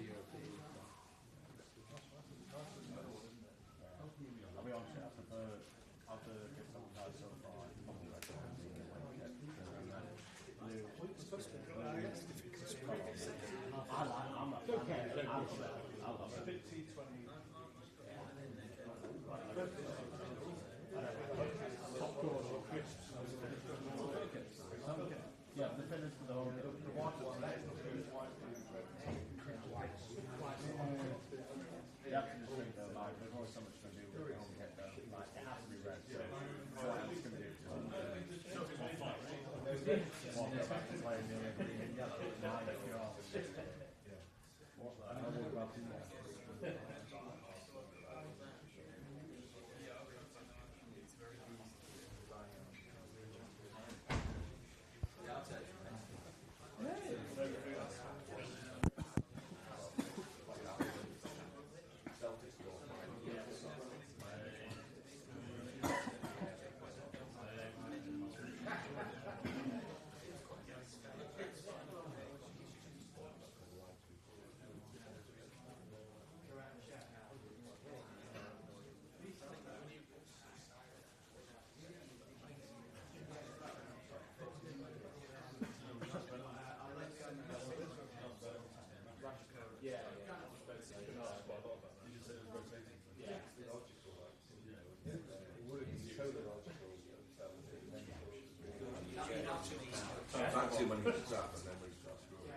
European. I'll be honest, I prefer after get some guys so far, I probably recommend I'm not I love it. T20. Popcorn or crisps. Yeah, the finish for the whole the white one. You have to just think though, like there's always so much to do with the home kit though. Like it has to be red, so what else can we do to walk back and play nearly green yellow. Now that you're off. What I know about I'll take it. Yeah. You just said it was rotating. Yeah. Fancy when he gets up and then we start screwing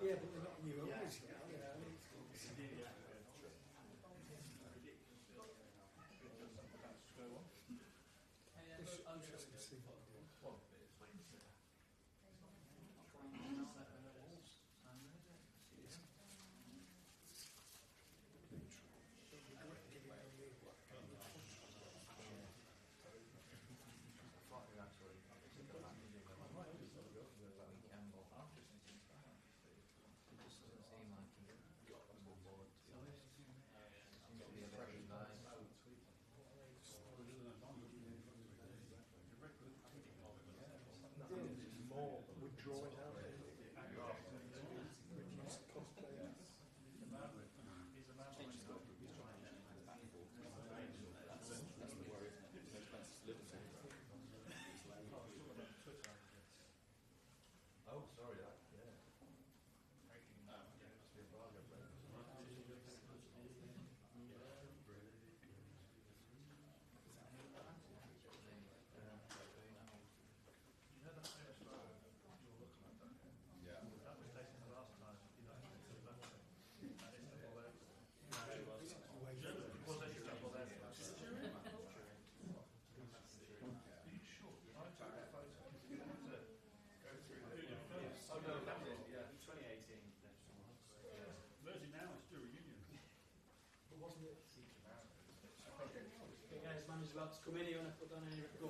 Yeah, but they're not new owners now, you know. It's interesting to see what they do. More withdrawing out, reduce the cost base. Oh, sorry, that. Yeah, his manager's about to come in here and I put down any request.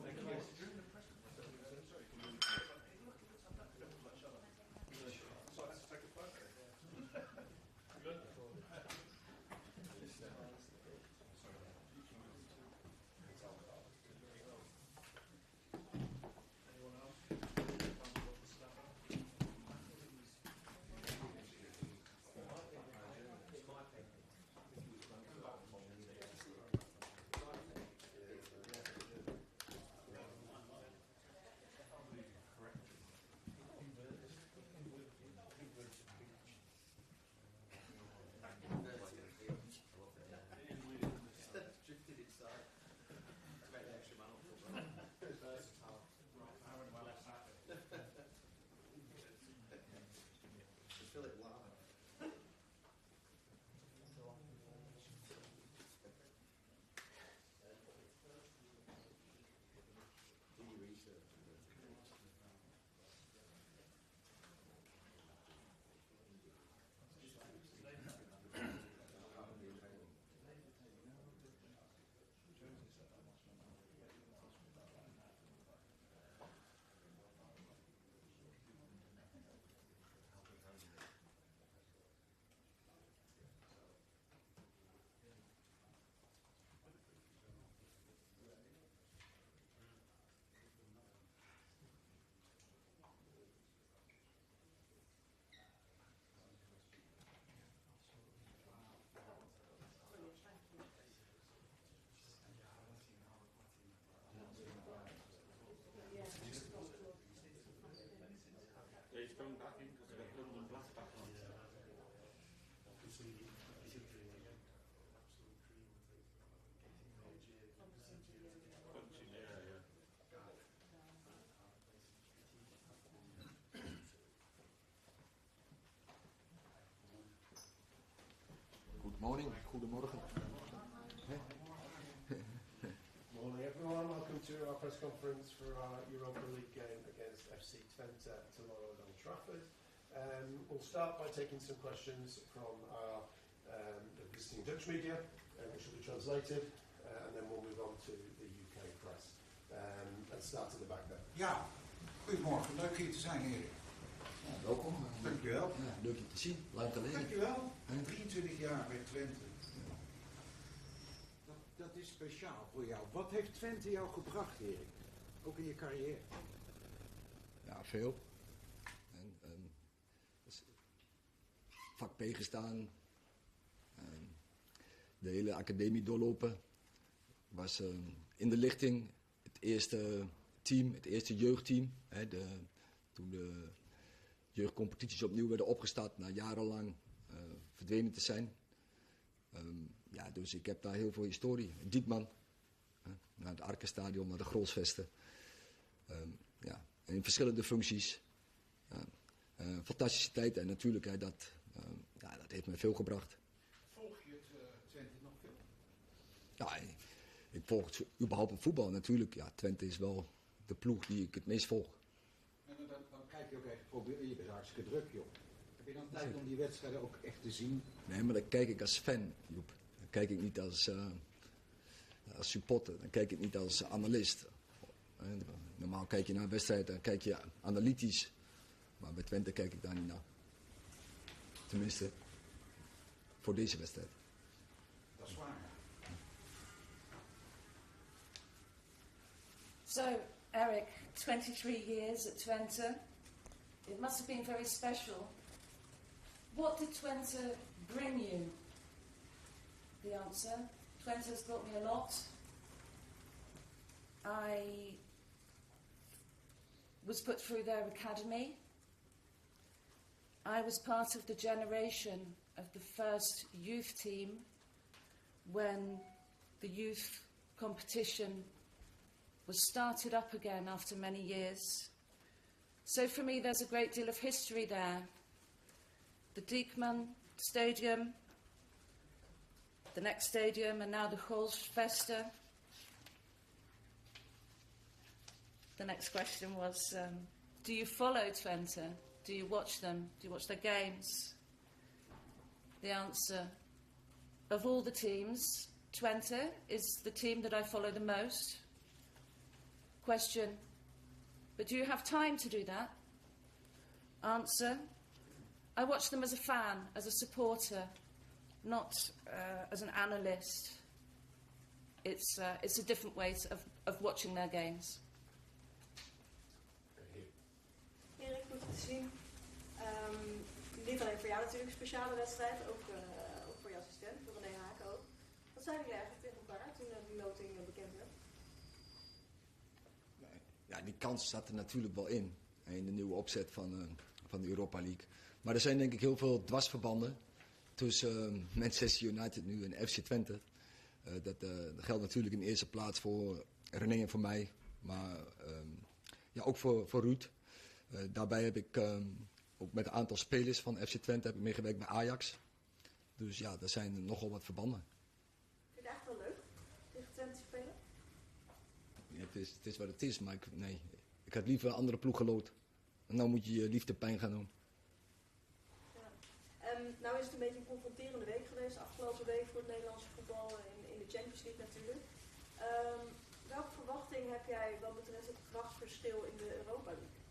going back in because they've got London Blast back on. Punching, yeah. Good morning, goedemorgen. Morning everyone, welcome to our press conference for our Europa League game against FC Twente tomorrow at Old Trafford. We'll start by taking some questions from our the visiting Dutch media, which will be translated, and then we'll move on to the UK press. Let's start at the back there. Ja, goedemorgen. Leuk hier te zijn, heren. Ja, welkom. Dankjewel. Ja, leuk je te zien, lang geleden. Dankjewel. 23 jaar bij Twente. Dat is speciaal voor jou. Wat heeft Twente jou gebracht, Erik? Ook in je carrière? Ja, veel. En, dus, vak P gestaan. De hele academie doorlopen. Was in de lichting het eerste team, het eerste jeugdteam. Toen de jeugdcompetities opnieuw werden opgestart na jarenlang verdwenen te zijn. Ja, dus ik heb daar heel veel historie. Diekman, naar het Arkenstadion, naar de Grolsvesten. Ja, in verschillende functies. Fantastische tijd en natuurlijk, dat heeft me veel gebracht. Volg je het Twente nog veel? Ja, ik volg het überhaupt op voetbal natuurlijk. Ja, Twente is wel de ploeg die ik het meest volg. En dan kijk je ook echt, je bent hartstikke druk, joh. Heb je dan tijd om die wedstrijden ook echt te zien? Nee, maar dan kijk ik als fan, Joep. Dan kijk ik niet als supporter. Dan kijk ik niet als analist. Normaal kijk je naar een wedstrijd, dan kijk je analytisch. Maar bij Twente kijk ik daar niet naar. Tenminste, voor deze wedstrijd. Dat is waar. So, Eric, 23 years at Twente. It must have been very special. What did Twente bring you? The answer, Twente has brought me a lot. I was put through their academy. I was part of the generation of the first youth team when the youth competition was started up again after many years. So for me there's a great deal of history there. The Diekman Stadium, the next stadium, and now the Grolsvesten. The next question was, do you follow Twente? Do you watch them? Do you watch their games? The answer, of all the teams, Twente is the team that I follow the most. Question, but do you have time to do that? Answer, I watch them as a fan, as a supporter, not as an analyst. It's a different way of watching their games. Erik, goed te zien. Niet alleen voor jou natuurlijk een speciale wedstrijd, ook voor je assistent, voor René Haken ook. Wat zeiden jullie eigenlijk tegen elkaar toen die loting bekend werd? Ja, die kans zat er natuurlijk wel in de nieuwe opzet van de Europa League. Maar er zijn denk ik heel veel dwarsverbanden tussen Manchester United nu en FC Twente. Dat geldt natuurlijk in de eerste plaats voor René en voor mij, maar ook voor Ruud. Daarbij heb ik ook met een aantal spelers van FC Twente heb ik meegewerkt bij Ajax. Dus ja, er zijn nogal wat verbanden. Vind je het eigenlijk wel leuk, tegen Twente te spelen? Ja, het is wat het is, maar ik had liever een andere ploeg geloot. En nou moet je je liefde pijn gaan doen. Ja. Nou is het een beetje een confronterende week geweest, afgelopen week voor het Nederlandse voetbal in de Champions League natuurlijk. Welke verwachting heb jij wat betreft het krachtsverschil in de Europa League?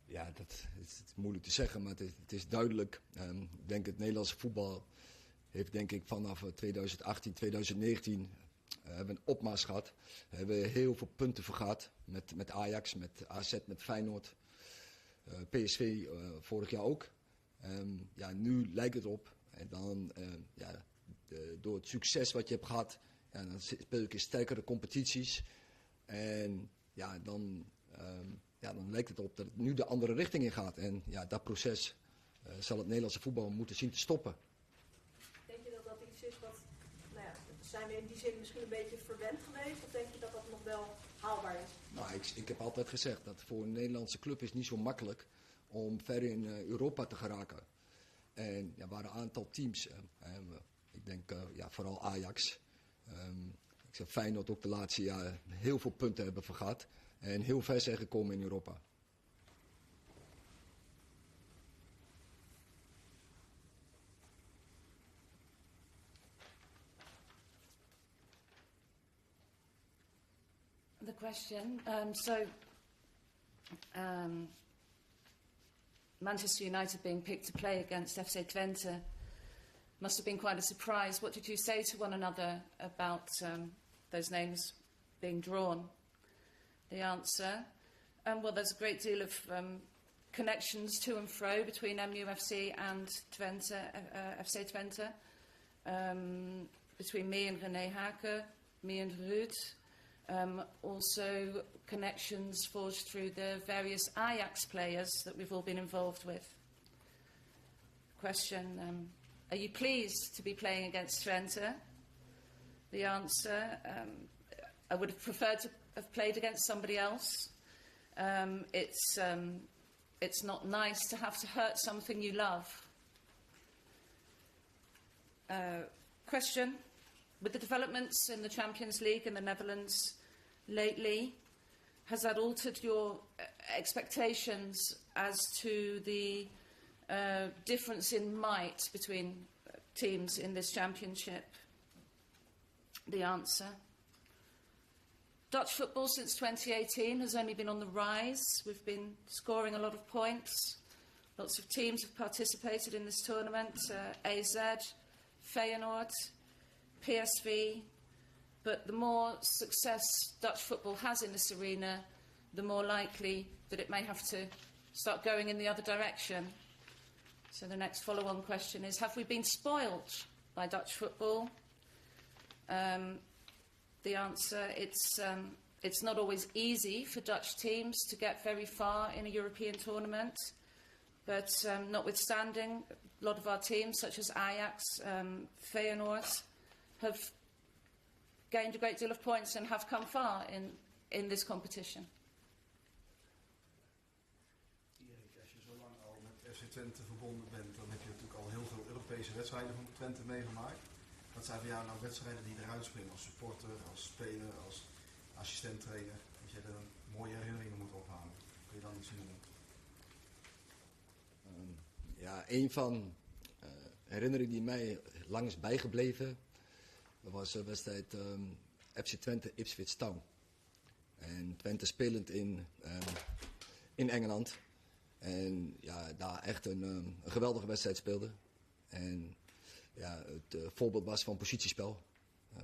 Ja, dat is moeilijk te zeggen, maar het is duidelijk. Ik denk het Nederlandse voetbal heeft denk ik vanaf 2018, 2019 hebben een opmars gehad. We hebben heel veel punten vergaat met Ajax, met AZ, met Feyenoord. PSV vorig jaar ook. Nu lijkt het op. En dan, door het succes wat je hebt gehad, dan speel ik in sterkere competities. En ja, dan ja, dan lijkt het op dat het nu de andere richting in gaat. En ja, dat proces zal het Nederlandse voetbal moeten zien te stoppen. Denk je dat dat iets is wat, nou ja, zijn we in die zin misschien een beetje verwend geweest? Of denk je dat dat nog wel haalbaar is? Nou, ik heb altijd gezegd dat voor een Nederlandse club is niet zo makkelijk om ver in Europa te geraken. En ja, er waren een aantal teams, ik denk ja, vooral Ajax. Ik zeg Feyenoord ook de laatste jaren heel veel punten hebben vergaat en heel ver zijn gekomen in Europa. The question. Manchester United being picked to play against FC Twente must have been quite a surprise. What did you say to one another about those names being drawn? The answer, well, there's a great deal of connections to and fro between MUFC and Twente, FC Twente. Between me and René Haken, me and Ruud. Also connections forged through the various Ajax players that we've all been involved with. Question, are you pleased to be playing against Twente? The answer, I would have preferred to have played against somebody else. It's not nice to have to hurt something you love. Question, with the developments in the Champions League in the Netherlands lately, has that altered your expectations as to the difference in might between teams in this championship? The answer, Dutch football since 2018 has only been on the rise. We've been scoring a lot of points. Lots of teams have participated in this tournament. AZ, Feyenoord, PSV. But the more success Dutch football has in this arena, the more likely that it may have to start going in the other direction. So the next follow-on question is, have we been spoilt by Dutch football? The answer, it's not always easy for Dutch teams to get very far in a European tournament. But notwithstanding, a lot of our teams, such as Ajax, Feyenoord, have gained a great deal of points and have come far in this competition. Erik, als je zo lang al met FC Twente verbonden bent, dan heb je natuurlijk al heel veel Europese wedstrijden van Twente meegemaakt. Wat zijn voor jou nou wedstrijden die eruit springen als supporter, als speler, als assistent-trainer? Dat je er mooie herinneringen moet ophalen. Kun je dan iets noemen? Ja, een van herinneringen die mij lang is bijgebleven, dat was de wedstrijd FC Twente Ipswich Town. En Twente spelend in Engeland. En ja, daar echt een geweldige wedstrijd speelde. En ja, het voorbeeld was van positiespel.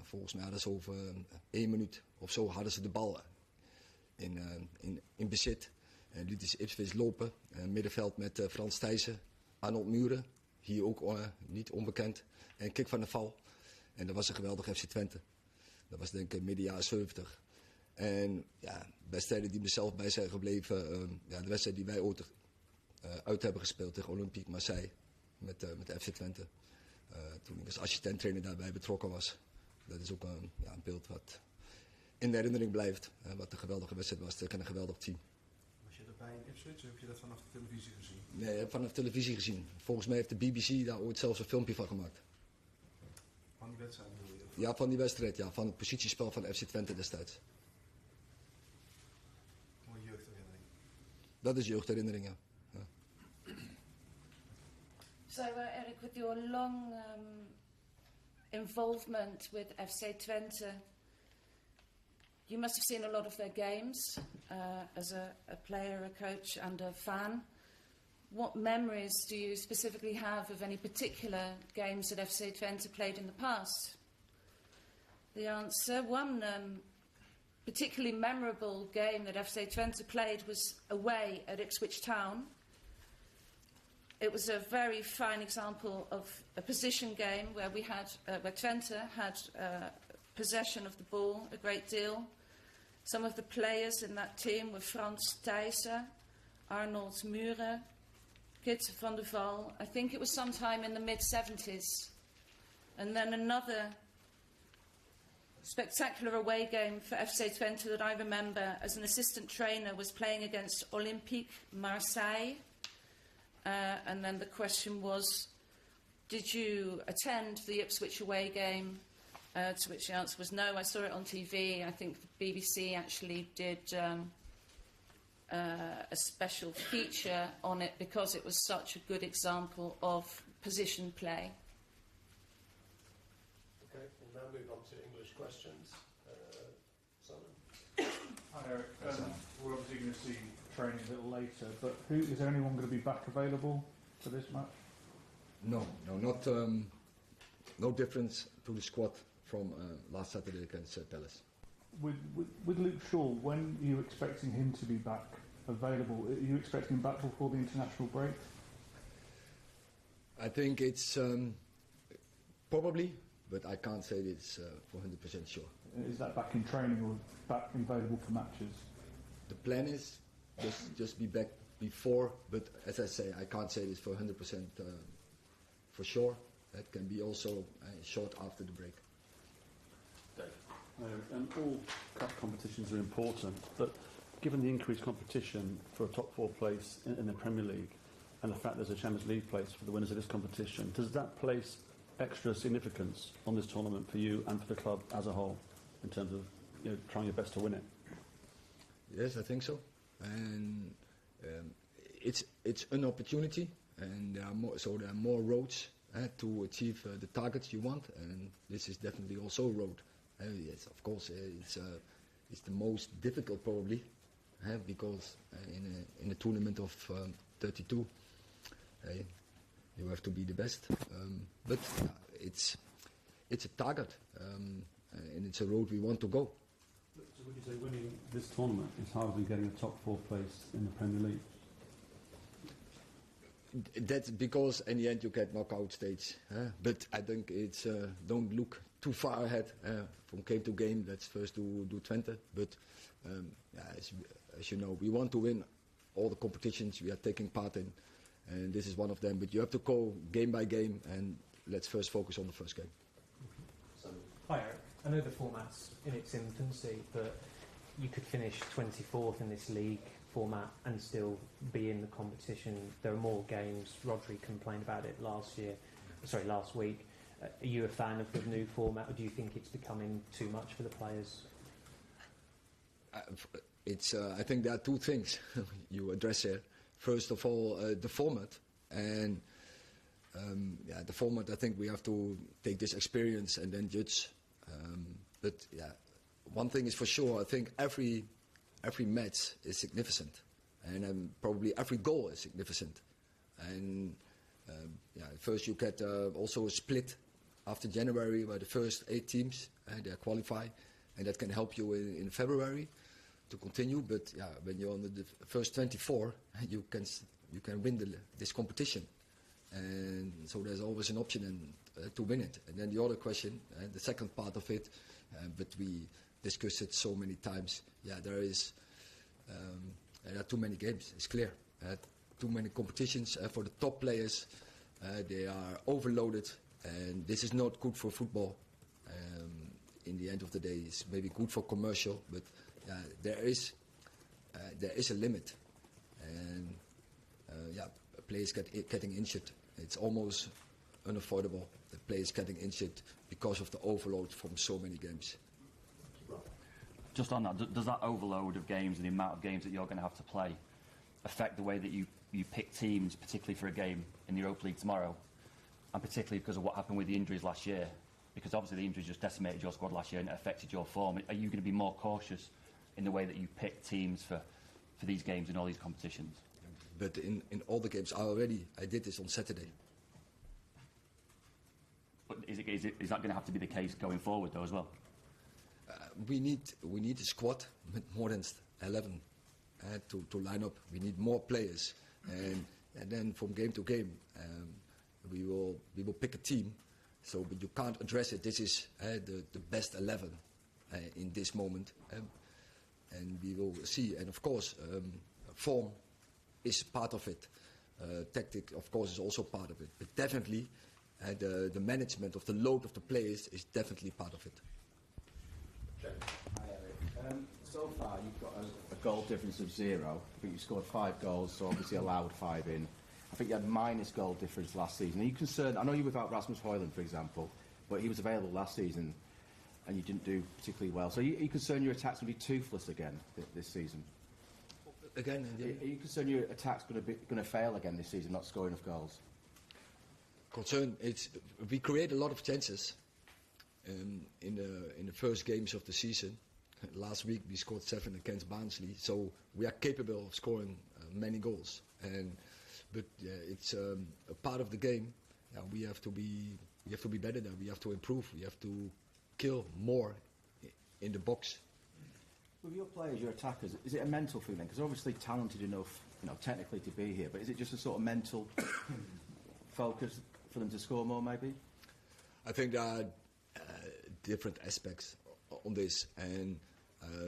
Volgens mij hadden ze over 1 minuut of zo hadden ze de bal in bezit. En lieten ze Ipswich lopen. Middenveld met Frans Thijssen, Arnold Muren, hier ook niet onbekend. En Kik van der Val. En dat was een geweldig FC Twente. Dat was denk ik midden jaren 70. En ja, wedstrijden die mezelf bij zijn gebleven. Ja, de wedstrijd die wij ooit uit hebben gespeeld tegen Olympique Marseille met FC Twente. Toen ik als assistent-trainer daarbij betrokken was. Dat is ook een beeld wat in de herinnering blijft. Wat een geweldige wedstrijd was tegen een geweldig team. Was je erbij in Ipswich of heb je dat vanaf de televisie gezien? Nee, ik heb vanaf de televisie gezien. Volgens mij heeft de BBC daar ooit zelfs een filmpje van gemaakt. Van die wedstrijd bedoel je? Ja, van die wedstrijd, ja. Van het positiespel van FC Twente destijds. Mooie jeugdherinnering. Dat is jeugdherinnering, ja. So, Eric, with your long involvement with FC Twente, you must have seen a lot of their games as a player, a coach and a fan. What memories do you specifically have of any particular games that FC Twente played in the past? The answer, one particularly memorable game that FC Twente played was away at Ipswich Town. It was a very fine example of a position game where where Twente had possession of the ball a great deal, Some of the players in that team were Frans Thijssen, Arnold Muren, Kit van der Val. I think it was sometime in the mid-70s. And then another spectacular away game for FC Twente that I remember as an assistant trainer was playing against Olympique Marseille. And then the question was, did you attend the Ipswich away game? To which the answer was no. I saw it on TV. I think the BBC actually did a special feature on it because it was such a good example of position play. Okay, we'll now move on to English questions. Simon? Hi Eric. We're obviously going to see training a little later, but is there anyone going to be back available for this match? No, not no difference to the squad from last Saturday against Palace. With Luke Shaw, when are you expecting him to be back available? Are you expecting him back before the international break? I think it's probably, but I can't say it's for 100% sure. Is that back in training or back available for matches? The plan is just be back before, but as I say, I can't say this for 100% for sure. That can be also short after the break. All cup competitions are important, but given the increased competition for a top 4 place in the Premier League and the fact there's a Champions League place for the winners of this competition, does that place extra significance on this tournament for you and for the club as a whole in terms of trying your best to win it? Yes, I think so. And it's an opportunity, and there are more roads to achieve the targets you want, and this is definitely also a road. Yes, of course, it's the most difficult probably, because in a tournament of 32, you have to be the best. But it's a target, and it's a road we want to go. So would you say winning this tournament is harder than getting a top 4 place in the Premier League? That's because in the end you get knockout stage. But I think it's don't look too far ahead from game to game. Let's first do Twente. But as you know, we want to win all the competitions we are taking part in, and this is one of them. But you have to go game by game, and let's first focus on the first game. Hi Eric, I know the format's in its infancy, but you could finish 24th in this league format and still be in the competition. There are more games. Rodri complained about it last week. Are you a fan of the new format, or do you think it's becoming too much for the players? I think there are two things you address here. First of all, the format, and the format. I think we have to take this experience and then judge. But one thing is for sure. I think every match is significant, and probably every goal is significant. And first you get also a split after January, where the first 8 teams they qualify, and that can help you in February to continue. But when you're on the first 24, you can win this competition, and so there's always an option to win it. And then the other question, the second part of it, but we discussed it so many times. There are too many games. It's clear. Too many competitions for the top players. They are overloaded, and this is not good for football. In the end of the day, it's maybe good for commercial, but there is a limit, and players getting injured. It's almost unavoidable that players getting injured because of the overload from so many games. Just on that, does that overload of games and the amount of games that you're going to have to play affect the way that you pick teams, particularly for a game in the Europa League tomorrow, and particularly because of what happened with the injuries last year? Because obviously the injuries just decimated your squad last year and it affected your form. Are you going to be more cautious in the way that you pick teams for these games in all these competitions? But in all the games, I did this on Saturday. But is that going to have to be the case going forward though as well? We need a squad with more than 11 to line up. We need more players, and then from game to game, we will pick a team. So, but you can't address it. This is the best 11 in this moment. and we will see. And of course, form is part of it. Tactic, of course, is also part of it. But definitely, the management of the load of the players is definitely part of it. Hi, Eric. So far, you've got a goal difference of 0. I think you scored 5 goals, so obviously allowed 5 in. I think you had minus goal difference last season. Are you concerned? I know you were without Rasmus Højlund, for example, but he was available last season, and you didn't do particularly well. So are you concerned your attack's going to be toothless again this season? Again, are you concerned your attack's going to fail again this season, not scoring enough goals? Concern, we create a lot of chances in the first games of the season. Last week we scored 7 against Barnsley, so we are capable of scoring many goals. But it's a part of the game. We have to be better there. We have to improve. We have to kill more in the box. With your players, your attackers, is it a mental thing then? Because obviously talented enough, technically to be here, but is it just a sort of mental focus for them to score more, maybe? I think there are different aspects on this, and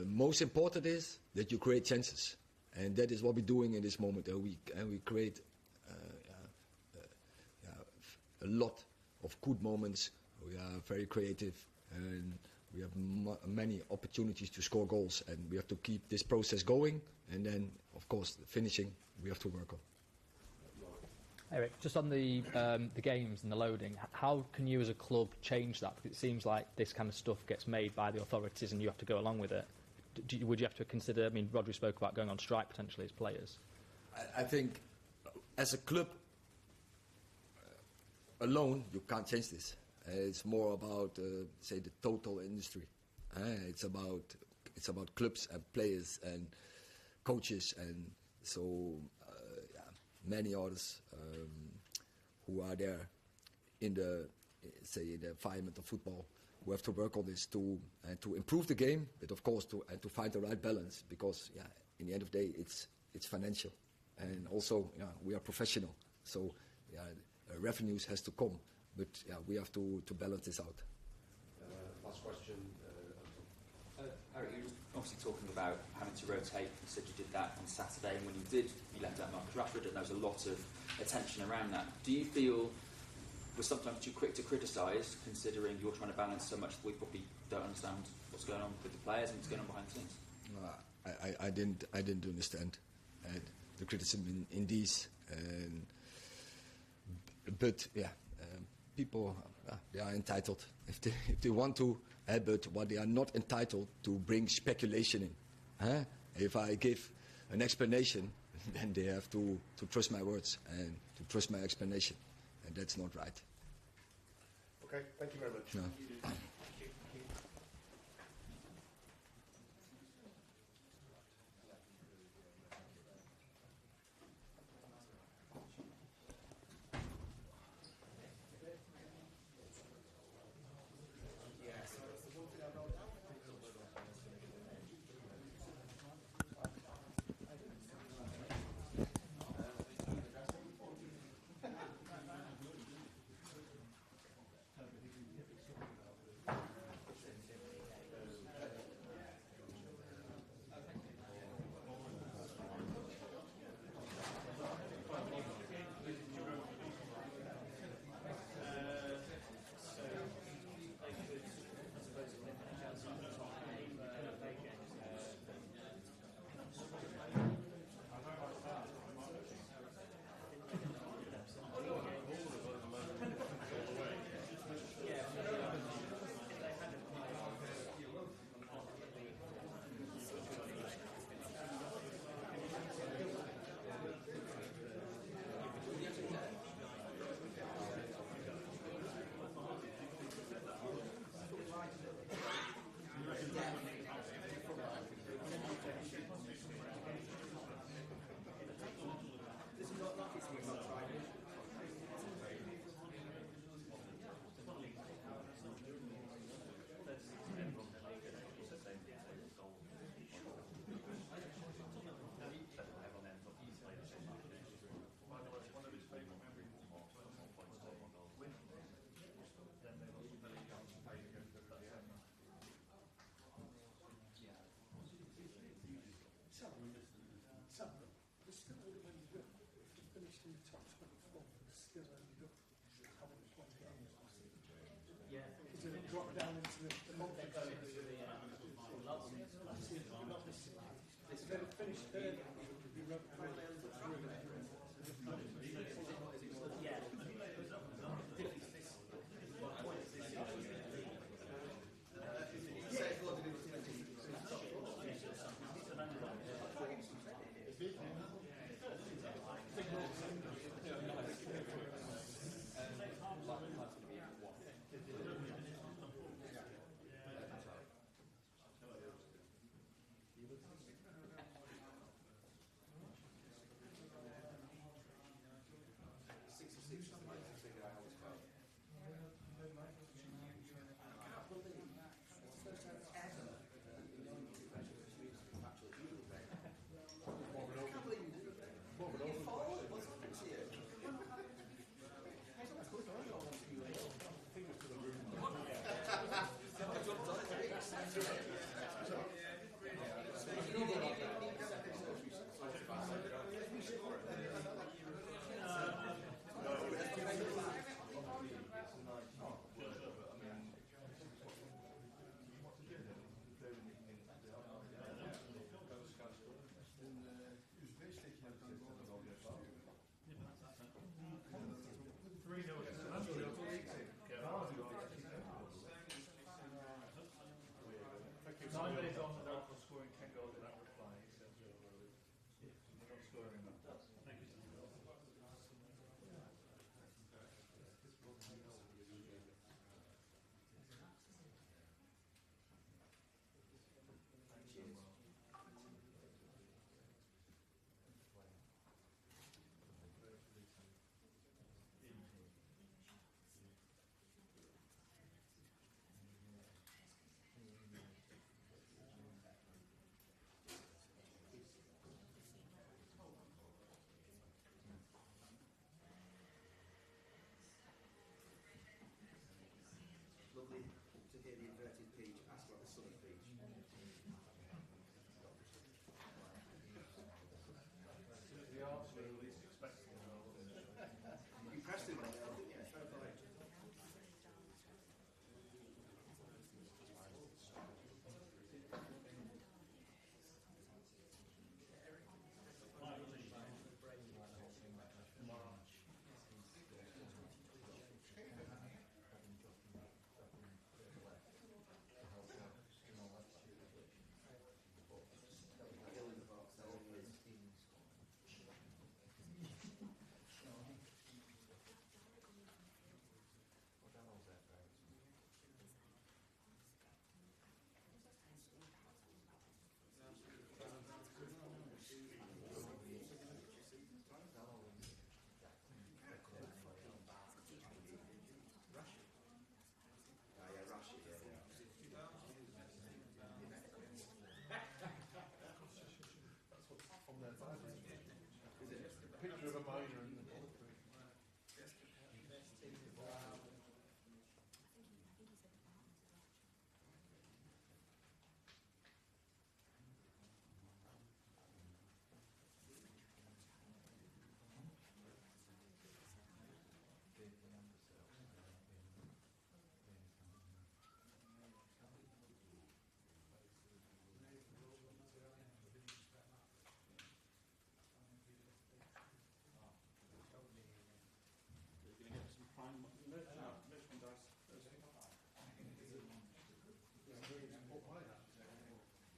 most important is that you create chances, and that is what we're doing in this moment. We create a lot of good moments. We are very creative, and we have many opportunities to score goals, and we have to keep this process going, and then, of course, the finishing we have to work on. Eric, just on the games and the loading, how can you as a club change that? Because it seems like this kind of stuff gets made by the authorities and you have to go along with it. Would you have to consider, I mean, Rodri spoke about going on strike potentially as players. I think as a club alone, you can't change this. It's more about, say, the total industry. It's about clubs and players and coaches, and so many others who are there in the environment of football, who have to work on this to improve the game, but of course to find the right balance, because in the end of the day it's financial, and also we are professional, so revenues has to come, but we have to balance this out. Last question. Eric, you were obviously talking about having to rotate. You said you did that on Saturday, and when you did, you left out Marcus Rashford, and there was a lot of attention around that. Do you feel we're sometimes too quick to criticise, considering you're trying to balance so much that we probably don't understand what's going on with the players and what's going on behind the scenes? No, I didn't understand the criticism in these, but people they are entitled if they want to. But what they are not entitled to bring speculation in. If I give an explanation, then they have to trust my words and to trust my explanation, and that's not right. Okay, thank you very much. No. in the top 24 still ended up having to play games. Yeah. Because then it dropped down into the conference. It's then it finished third in the Europa Lovely to hear the inverted peach ask about the sunny peach. The arts were the least expected. You pressed him on it, didn't you? Fair play. Picture of a miner in the bottom.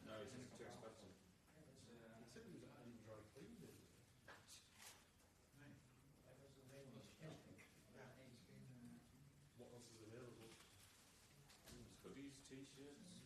No, it's too expensive. What else is available? Hoodies, t-shirts.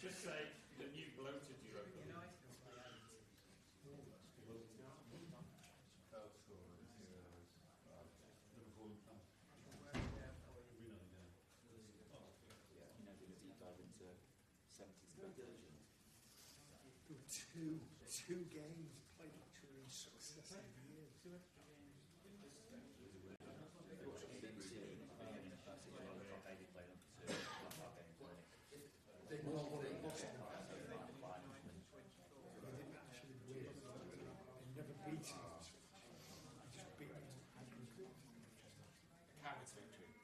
Just say the new bloated Europa League. Liverpool. You know, doing a deep dive into 70s division. There were two games played actually in successive years. They lost them. They didn't actually win. They never beat them. They just beat them aggregate. Coward's victory.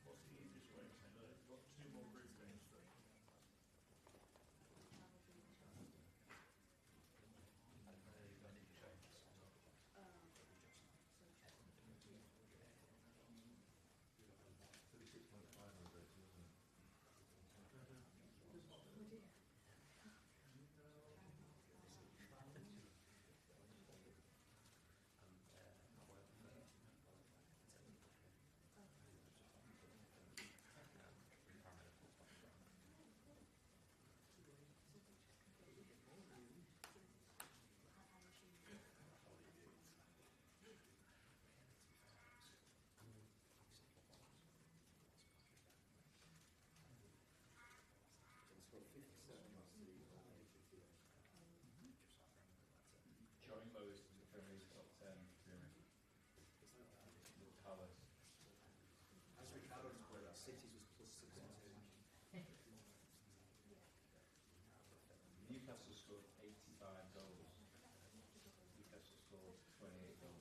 What's the easiest way to say that? We've got 2 more group games to Joint lowest in the Premier League top 10. With Palace. As Ricardo was pointing out, City's was plus 6. Newcastle scored 85 goals. Newcastle scored 28 goals.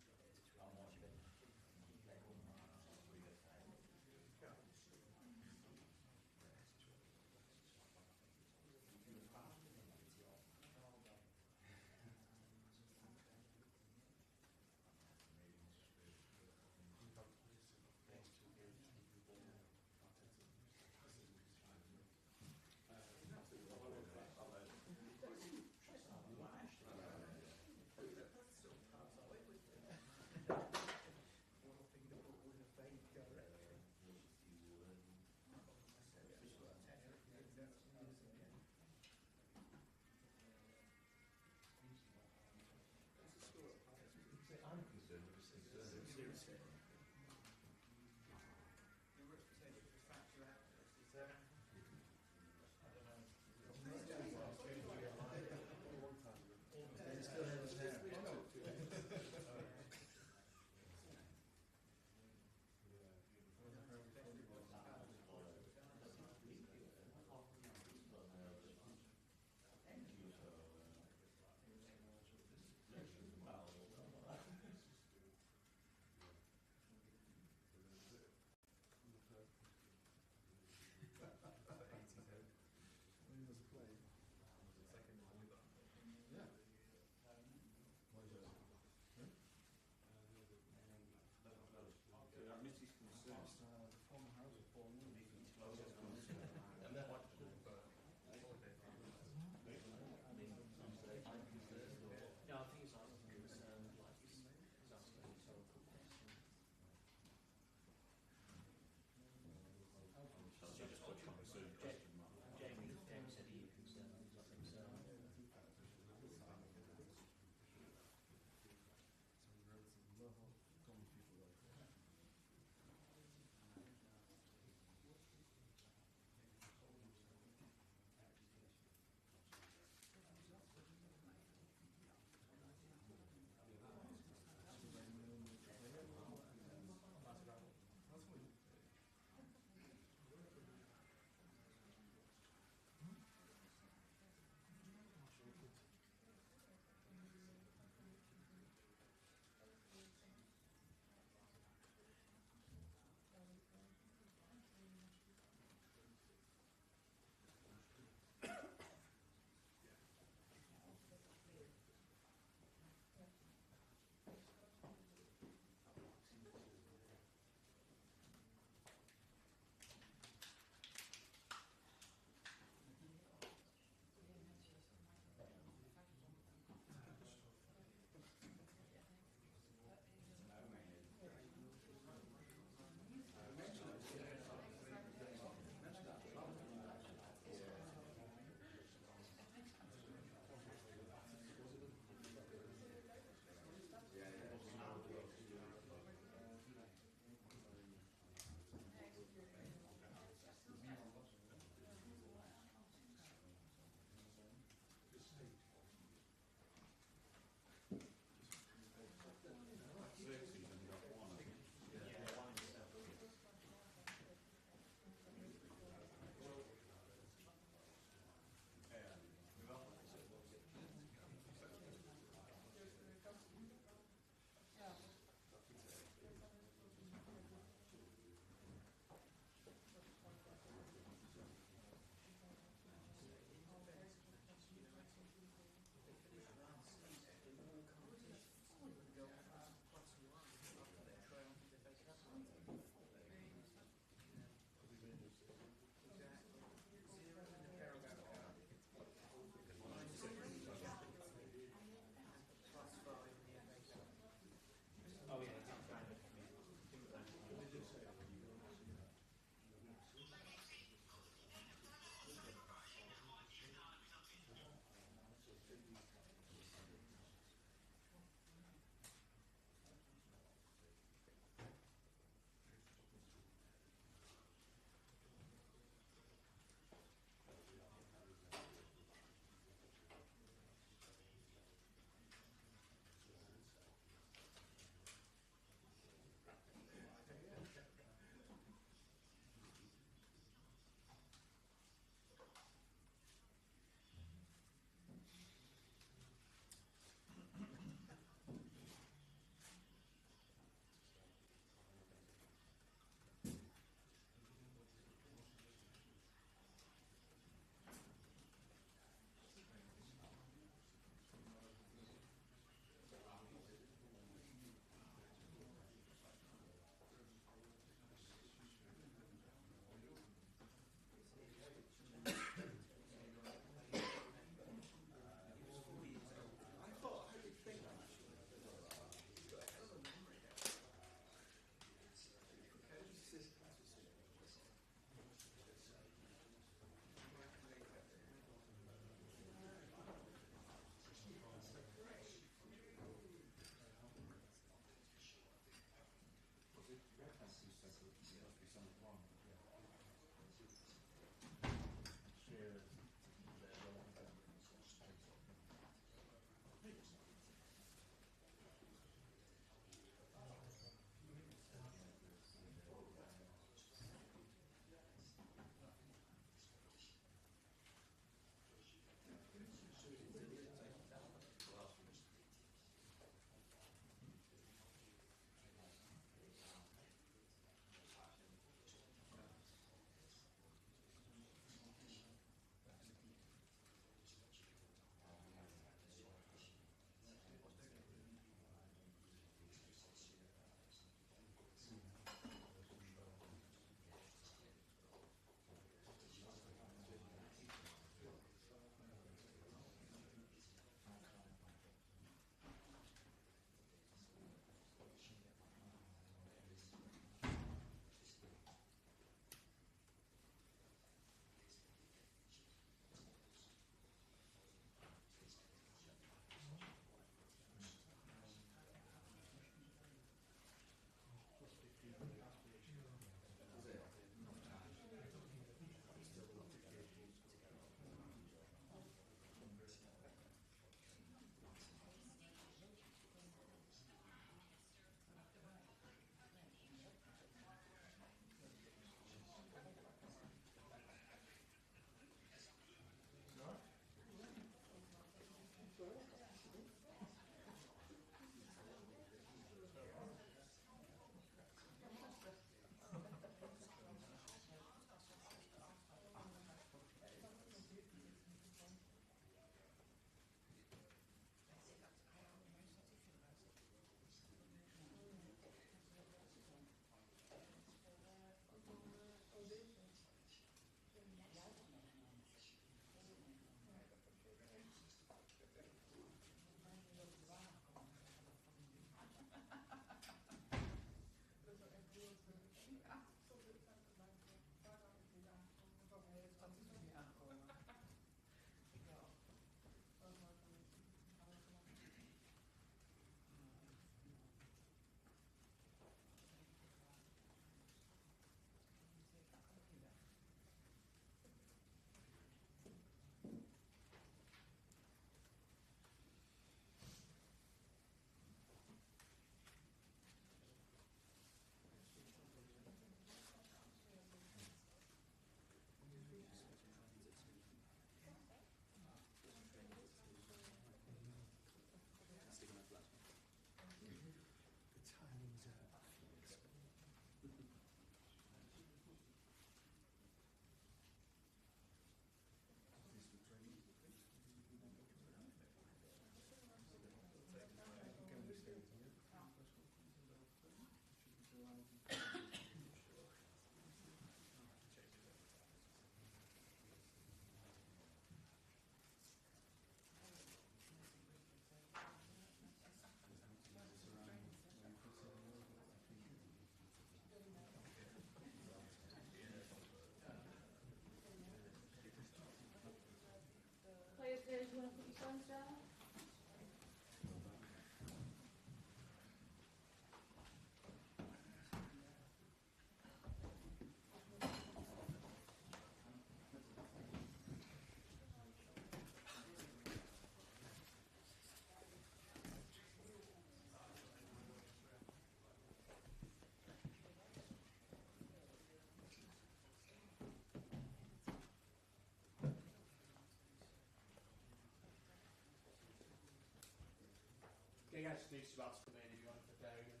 Okay, guys, Steve's about to come in if you want to prepare again.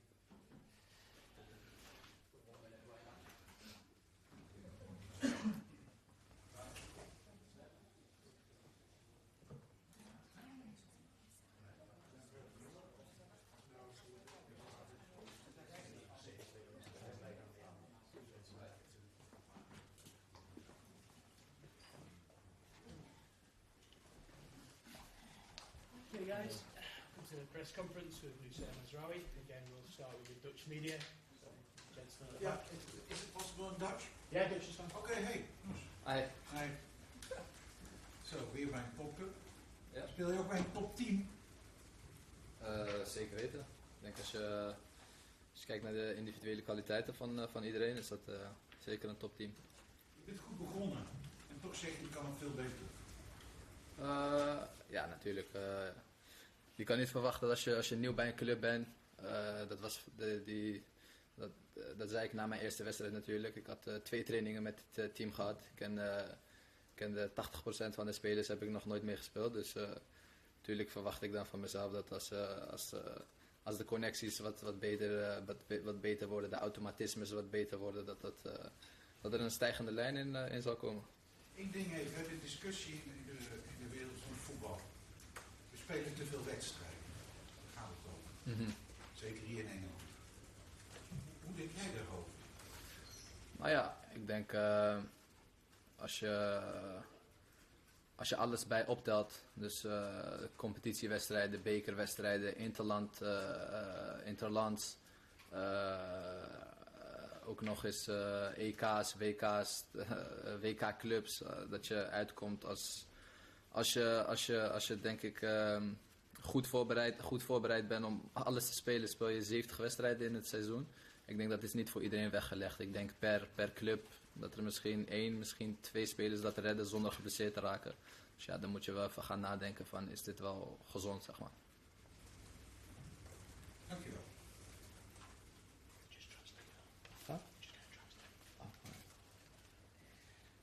Put 1 minute away now. Okay, guys, welcome to the press conference with Lucien Mazraoui. Again, we'll start with the Dutch media. So, gentlemen at the back. Is it possible in Dutch? Yeah, Dutch is fine. Oké, hey. Hi. Hi. Zo, weer bij een topclub. Ja. Speel je ook bij een topteam? Zeker weten. Ik denk als je kijkt naar de individuele kwaliteiten van iedereen, is dat zeker een topteam. Je bent goed begonnen. En toch zeg je, kan het veel beter. Ja, natuurlijk. Je kan niet verwachten dat als je nieuw bij een club bent. Dat zei ik na mijn eerste wedstrijd natuurlijk. Ik had 2 trainingen met het team gehad. Ik kende 80% van de spelers, heb ik nog nooit meer gespeeld. Dus natuurlijk verwacht ik dan van mezelf dat als de connecties wat beter worden, de automatismes wat beter worden, dat er een stijgende lijn in zal komen. Eén ding even, we hebben een discussie in de wereld van het voetbal. We spelen te veel wedstrijden. Daar gaat het over. Zeker hier in Engeland. Hoe denk jij daarover? Nou ja, ik denk als je alles bij optelt, dus competitiewedstrijden, bekerwedstrijden, interlands, ook nog eens EK's, WK's, WK-clubs, dat je uitkomt als je denk ik goed voorbereid bent om alles te spelen, speel je 70 wedstrijden in het seizoen. Ik denk dat is niet voor iedereen weggelegd. Ik denk per club dat er misschien 1, misschien 2 spelers dat redden zonder geblesseerd te raken. Dus ja, dan moet je wel even gaan nadenken van, is dit wel gezond, zeg maar. Dankjewel.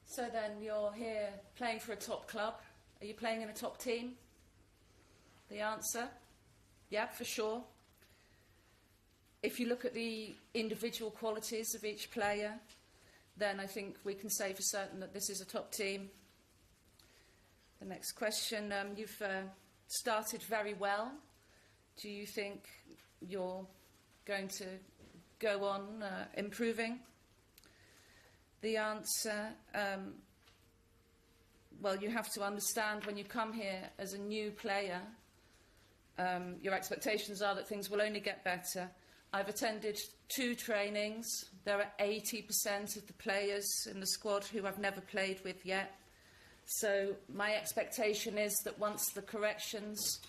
So then you're here playing for a top club. Are you playing in a top team? The answer? Yeah, for sure. If you look at the individual qualities of each player, then I think we can say for certain that this is a top team. The next question, you've started very well. Do you think you're going to go on improving? The answer, well, you have to understand when you come here as a new player, your expectations are that things will only get better. I've attended 2 trainings. There are 80% of the players in the squad who I've never played with yet. So my expectation is that once the corrections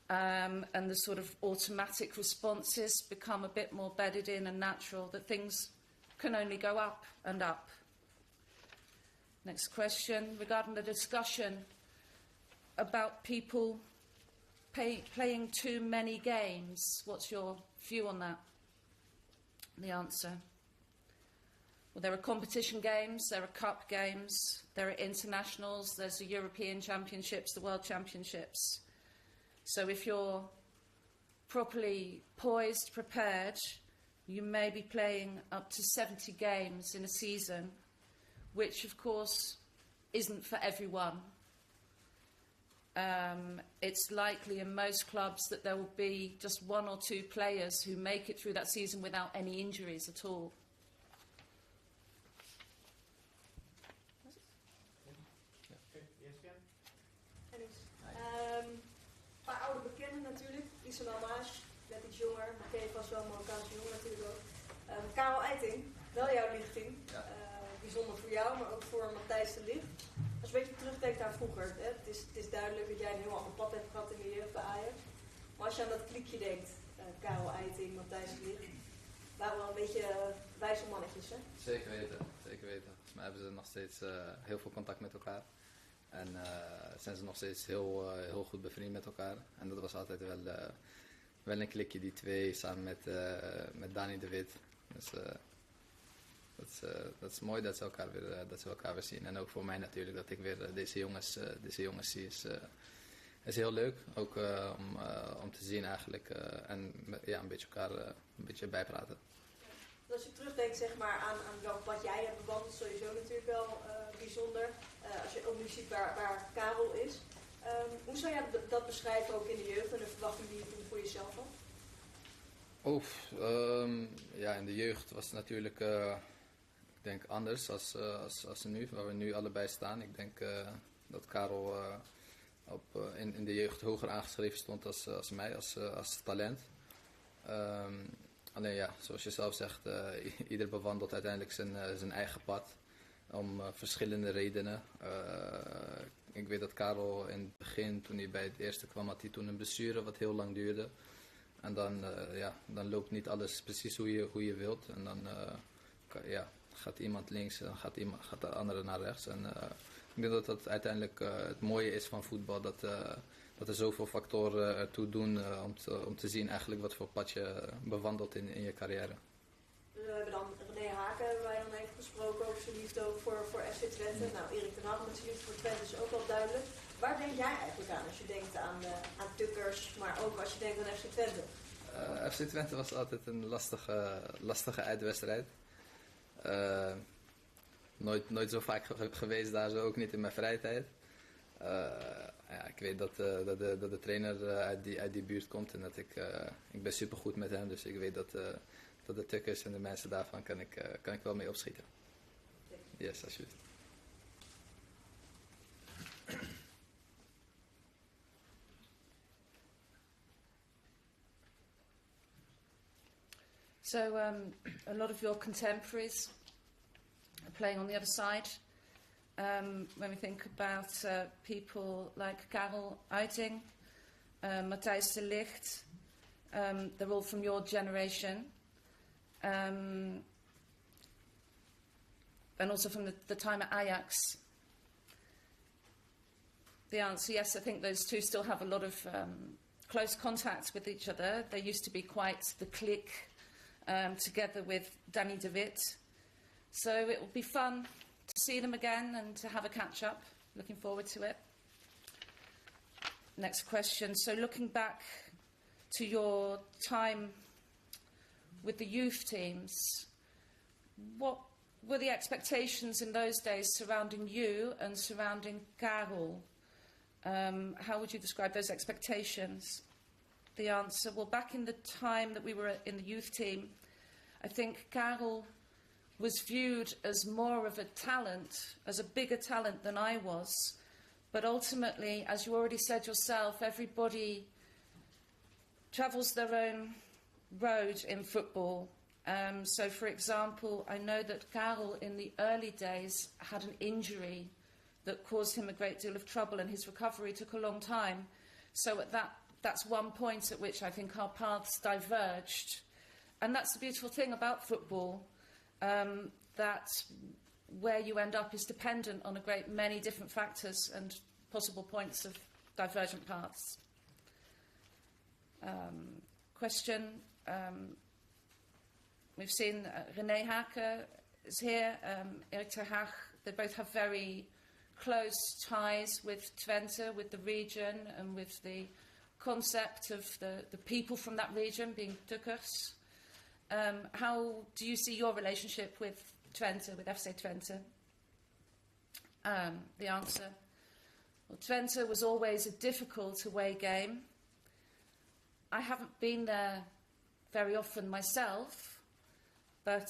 and the sort of automatic responses become a bit more bedded in and natural, that things can only go up and up. Next question, regarding the discussion about people playing too many games. What's your view on that? The answer. Well, there are competition games, there are cup games, there are internationals, there's the European Championships, the World Championships. So if you're properly poised, prepared, you may be playing up to 70 games in a season, which of course isn't for everyone. It's likely in most clubs that there will be just 1 or 2 players who make it through that season without any injuries at all. Een paar oude bekenden natuurlijk. Isla Maas, net iets jonger. Maar ken je vast wel, Marokkaanse jongen natuurlijk ook. Karel Eiting, wel jouw lichting. Ja. Bijzonder voor jou, maar ook voor Matthijs de Ligt. Als je een beetje terugdenkt aan vroeger. Hè, het is duidelijk dat jij een heel ander pad hebt gehad in de jeugd bij Ajax. Maar als je aan dat kliekje denkt, Karel Eiting, Matthijs de Ligt. Waren wel een beetje wijze mannetjes, hè? Zeker weten, zeker weten. Volgens mij hebben ze nog steeds heel veel contact met elkaar. En zijn ze nog steeds heel goed bevriend met elkaar. En dat was altijd wel een klikje, die 2, samen met Dani de Wit. Dus dat is mooi dat ze elkaar weer zien. En ook voor mij natuurlijk, dat ik weer deze jongens zie, is heel leuk, ook om te zien eigenlijk en een beetje elkaar een beetje bijpraten. Als je terugdenkt zeg maar, aan welk pad jij hebt bewandeld, sowieso natuurlijk wel bijzonder. Als je ook nu ziet waar Karel is. Hoe zou jij dat beschrijven ook in de jeugd en de verwachting die je toen voor jezelf had? In de jeugd was het natuurlijk, ik denk anders als nu, waar we nu allebei staan. Ik denk dat Karel in de jeugd hoger aangeschreven stond als mij, als talent. Alleen ja, zoals je zelf zegt, ieder bewandelt uiteindelijk zijn eigen pad. Om verschillende redenen. Ik weet dat Karel in het begin, toen hij bij het eerste kwam, had hij toen een blessure wat heel lang duurde. En dan loopt niet alles precies hoe je wilt. En dan gaat iemand links en gaat de andere naar rechts. En ik denk dat dat uiteindelijk het mooie is van voetbal. Dat er zoveel factoren ertoe doen om te zien eigenlijk wat voor pad je bewandelt in je carrière. We hebben dan René Haken, hebben wij dan even gesproken over zijn liefde ook voor FC Twente. Nou, Erik ten Hag met zijn liefde voor Twente is ook wel duidelijk. Waar denk jij eigenlijk aan als je denkt aan Tukkers, maar ook als je denkt aan FC Twente? FC Twente was altijd een lastige uitwedstrijd. Nooit zo vaak geweest daar, zo ook niet in mijn vrije tijd. Ik weet dat de trainer uit die buurt komt en dat ik ben supergoed met hem. Dus ik weet dat de Tukkers en de mensen daarvan kan ik wel mee opschieten. Yes, alsjeblieft. So a lot of your contemporaries are playing on the other side. When we think about people like Karel Uiting, Matthijs de Ligt, they're all from your generation. And also from the time at Ajax. The answer, yes, I think those two still have a lot of close contact with each other. They used to be quite the clique together with Danny de Wit. So it will be fun to see them again and to have a catch-up. Looking forward to it. Next question. So looking back to your time with the youth teams, what were the expectations in those days surrounding you and surrounding Karel? How would you describe those expectations? The answer, well, back in the time that we were in the youth team, I think Karel was viewed as more of a talent, as a bigger talent than I was. But ultimately, as you already said yourself, everybody travels their own road in football. So, for example, I know that Karel in the early days had an injury that caused him a great deal of trouble, and his recovery took a long time. So that's one point at which I think our paths diverged. And that's the beautiful thing about football, that where you end up is dependent on a great many different factors and possible points of divergent paths. Question. We've seen René Haken is here, Erik ten Hag. They both have very close ties with Twente, with the region, and with the concept of the people from that region being Tukkers. How do you see your relationship with Twente, with FC Twente? The answer, well, Twente was always a difficult away game. I haven't been there very often myself, but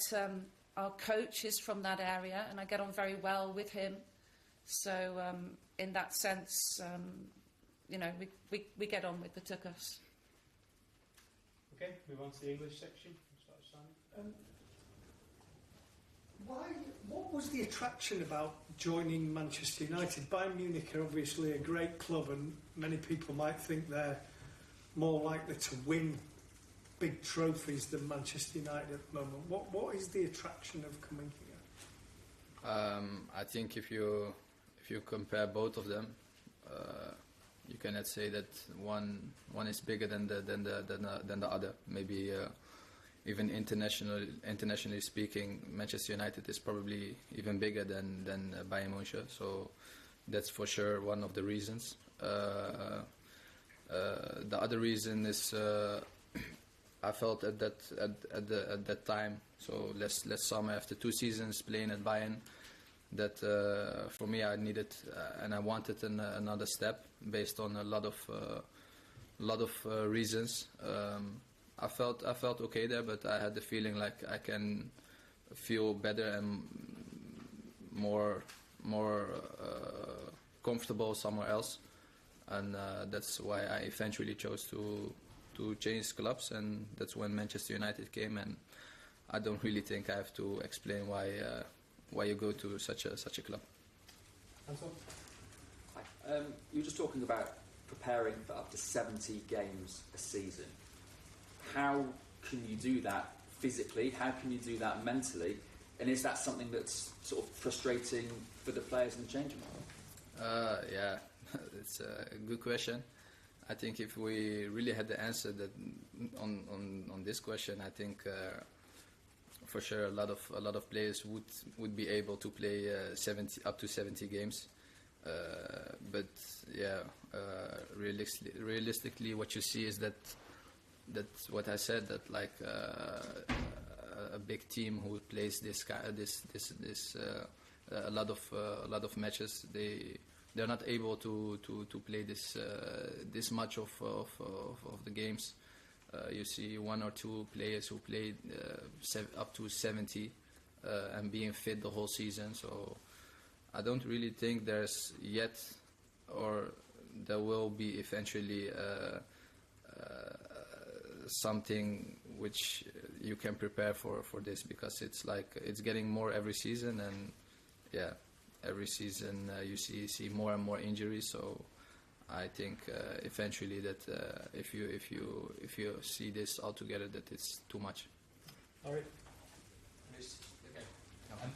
our coach is from that area and I get on very well with him. So in that sense, we get on with the Tukkers. Okay, move on to the English section. What was the attraction about joining Manchester United? Bayern Munich are obviously a great club and many people might think they're more likely to win big trophies than Manchester United at the moment. What is the attraction of coming here? I think if you compare both of them, you cannot say that one is bigger than the other. Maybe even internationally speaking, Manchester United is probably even bigger than Bayern München. So that's for sure one of the reasons. The other reason is I felt at that time, so last summer after 2 seasons playing at Bayern, that for me I needed and I wanted another step based on a lot of reasons. I felt okay there, but I had the feeling like I can feel better and more comfortable somewhere else, and that's why I eventually chose to change clubs, and that's when Manchester United came. And I don't really think I have to explain why you go to such a club. Hi. You were just talking about preparing for up to 70 games a season. How can you do that physically? How can you do that mentally? And is that something that's sort of frustrating for the players in the changing room? Yeah, it's a good question. I think if we really had the answer that on this question, I think for sure a lot of players would be able to play up to 70 games. But yeah, realistically, what you see is that what I said, that like a big team who plays a lot of matches, they're not able to play this much of the games. You see 1 or 2 players who played up to 70 and being fit the whole season. So I don't really think there's yet, or there will be eventually something which you can prepare for this, because it's like it's getting more every season, and yeah, every season you see more and more injuries. So I think eventually that if you see this all together, that it's too much. All right.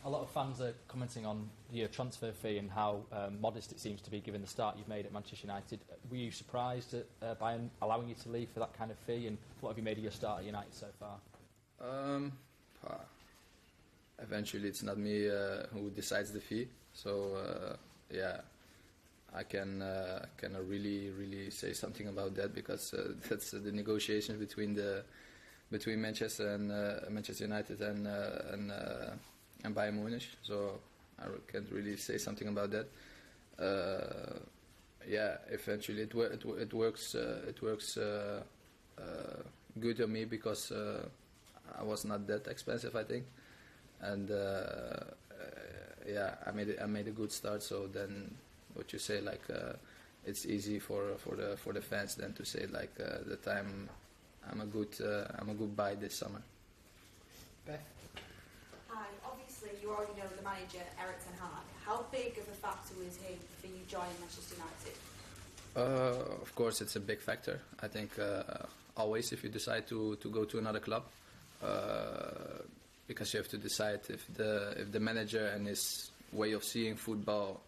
A lot of fans are commenting on your transfer fee and how modest it seems to be given the start you've made at Manchester United. Were you surprised at Bayern allowing you to leave for that kind of fee, and what have you made of your start at United so far? Eventually it's not me who decides the fee, so yeah, I cannot really say something about that, because that's the negotiation between Manchester and Manchester United and Bayern Munich. So I can't really say something about that. Yeah, eventually it works good on me, because I was not that expensive, I think, and yeah, I made a good start. So then, what you say, like it's easy for the fans then to say like that I'm a good buy this summer. Beth? Hi, obviously you already know the manager, Erik ten Hag. How big of a factor was he for you joining Manchester United? Of course, it's a big factor. I think always if you decide to go to another club, because you have to decide if the manager and his way of seeing football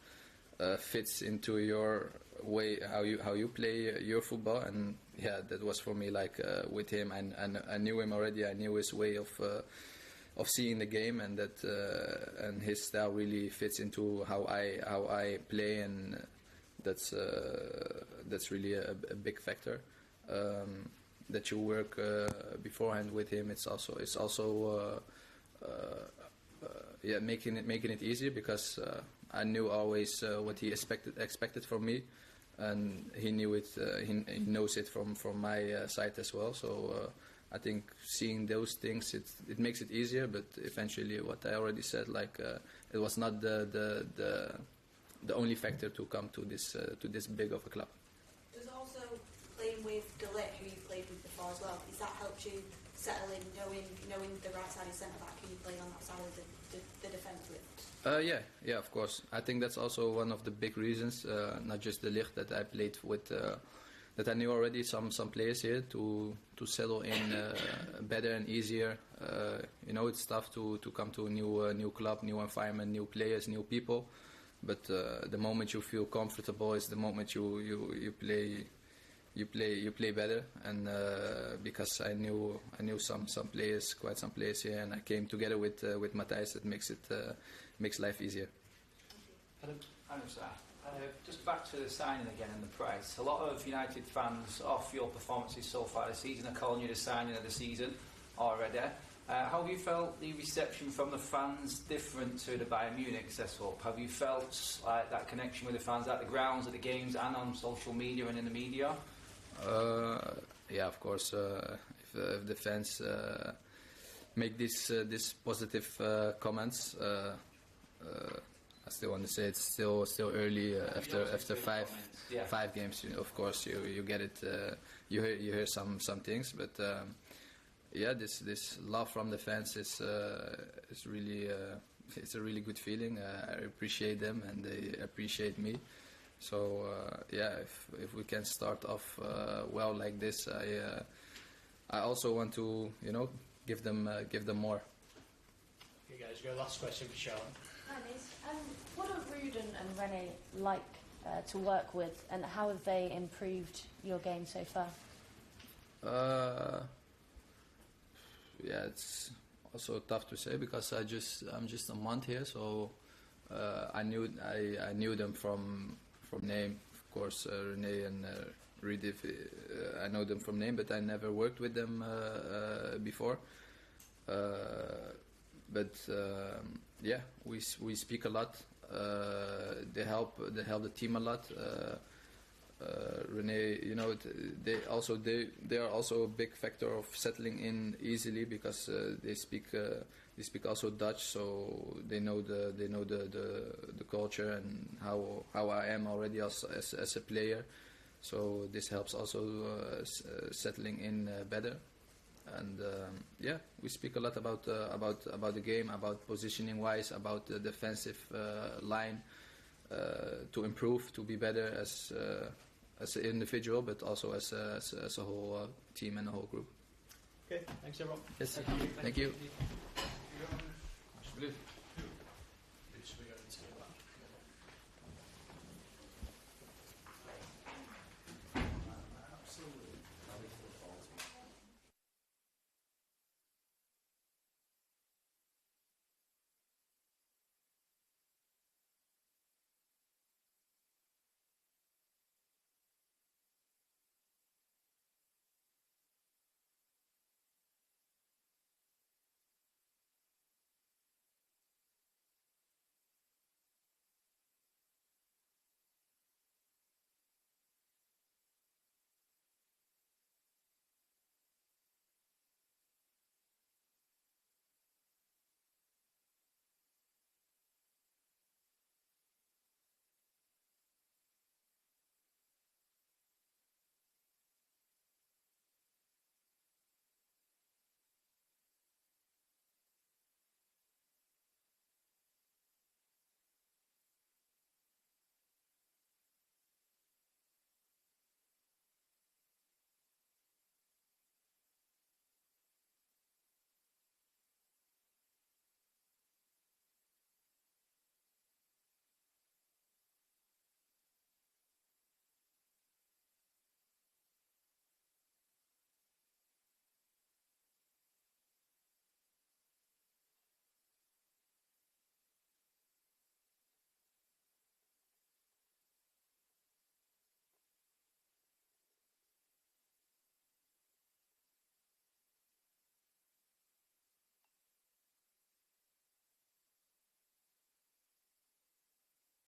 fits into your way how you play your football. And yeah, that was for me like with him, and I knew him already. I knew his way of seeing the game, and that and his style really fits into how I play, and that's really a big factor. That you work beforehand with him, it's also yeah, making it easier, because I knew always what he expected from me, and he knew it. He knows it from my side as well. So I think seeing those things, it makes it easier. But eventually, what I already said, like it was not the only factor to come to this big of a club. Does also playing with De Ligt, who you played with before as well, has that helped you settle in, knowing the right side of centre back, who you played on that side of the defence with? Yeah, of course. I think that's also one of the big reasons, not just De Ligt, that I played with, that I knew already some players here to settle in better and easier. It's tough to come to a new club, new environment, new players, new people. But the moment you feel comfortable is the moment you play better. And because I knew some players, quite some players here, and I came together with Matthijs, that makes life easier. Adam? I'm Sam. Just back to the signing again and the price. A lot of United fans, off your performances so far this season, are calling you the signing of the season already. How have you felt the reception from the fans different to the Bayern Munich setup? Have you felt like that connection with the fans at the grounds, at the games, and on social media and in the media? Yeah, of course. If the fans make this positive comments, I still want to say it's still early after five games. Of course, you get it. You hear some things, but yeah, this love from the fans is really it's a really good feeling. I appreciate them and they appreciate me. So yeah, if we can start off well like this, I also want to give them more. You guys go. Last question for Sean. Hi, Liz. What are Ruden and Rene like to work with, and how have they improved your game so far? Yeah, it's also tough to say because I'm just a month here, so I knew them from name, of course. Rene and Rudy, I know them from name, but I never worked with them before. But yeah, we speak a lot. They help the team a lot. Rene, they are also a big factor of settling in easily because they speak also Dutch, so they know the culture and how I am already as a player. So this helps also settling in better. And yeah, we speak a lot about the game, about positioning wise, about the defensive line to improve, to be better as an individual, but also as a whole team and a whole group. Okay, thanks everyone. Yes, thank you. Alsjeblieft.